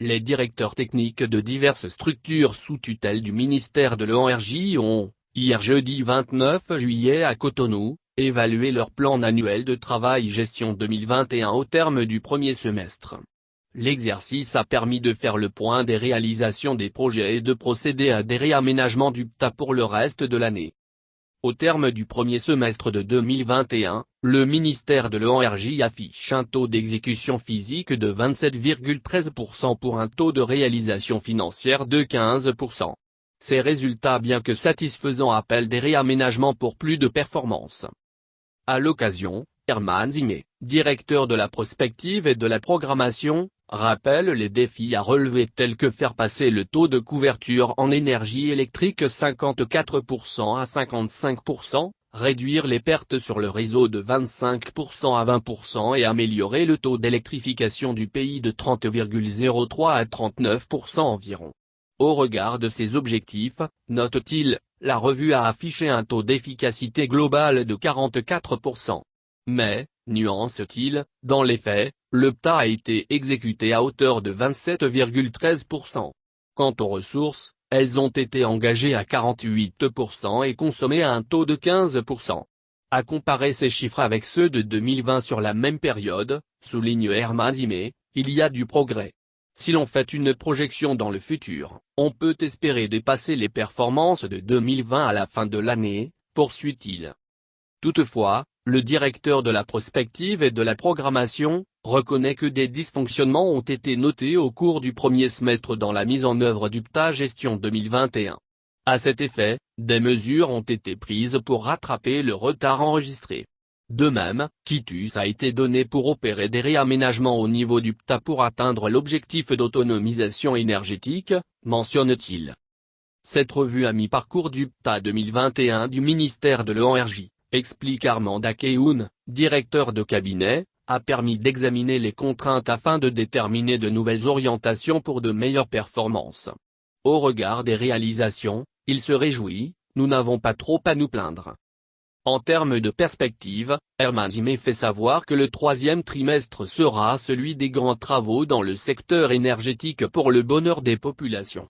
les directeurs techniques de diverses structures sous tutelle du ministère de l'Énergie ont, hier jeudi 29 juillet à Cotonou, évalué leur plan annuel de travail gestion 2021 au terme du premier semestre. L'exercice a permis de faire le point des réalisations des projets et de procéder à des réaménagements du PTA pour le reste de l'année. Au terme du premier semestre de 2021, le ministère de l'Énergie affiche un taux d'exécution physique de 27,13% pour un taux de réalisation financière de 15%. Ces résultats bien que satisfaisants appellent des réaménagements pour plus de performance. À l'occasion, Herman Zimé, directeur de la prospective et de la programmation, rappelle les défis à relever tels que faire passer le taux de couverture en énergie électrique 54% à 55%, réduire les pertes sur le réseau de 25% à 20% et améliorer le taux d'électrification du pays de 30,03 à 39% environ. Au regard de ces objectifs, note-t-il, la revue a affiché un taux d'efficacité global de 44%. Mais, nuance-t-il, dans les faits, le PTA a été exécuté à hauteur de 27,13%. Quant aux ressources, elles ont été engagées à 48% et consommées à un taux de 15%. À comparer ces chiffres avec ceux de 2020 sur la même période, souligne Herman Zimé, il y a du progrès. Si l'on fait une projection dans le futur, on peut espérer dépasser les performances de 2020 à la fin de l'année, poursuit-il. Toutefois, le directeur de la prospective et de la programmation, reconnaît que des dysfonctionnements ont été notés au cours du premier semestre dans la mise en œuvre du PTA gestion 2021. À cet effet, des mesures ont été prises pour rattraper le retard enregistré. De même, quitus a été donné pour opérer des réaménagements au niveau du PTA pour atteindre l'objectif d'autonomisation énergétique, mentionne-t-il. Cette revue à mi-parcours du PTA 2021 du ministère de l'Énergie, explique Armand Akeoun, directeur de cabinet, a permis d'examiner les contraintes afin de déterminer de nouvelles orientations pour de meilleures performances. Au regard des réalisations, il se réjouit, nous n'avons pas trop à nous plaindre. En termes de perspective, Herman Zimé fait savoir que le troisième trimestre sera celui des grands travaux dans le secteur énergétique pour le bonheur des populations.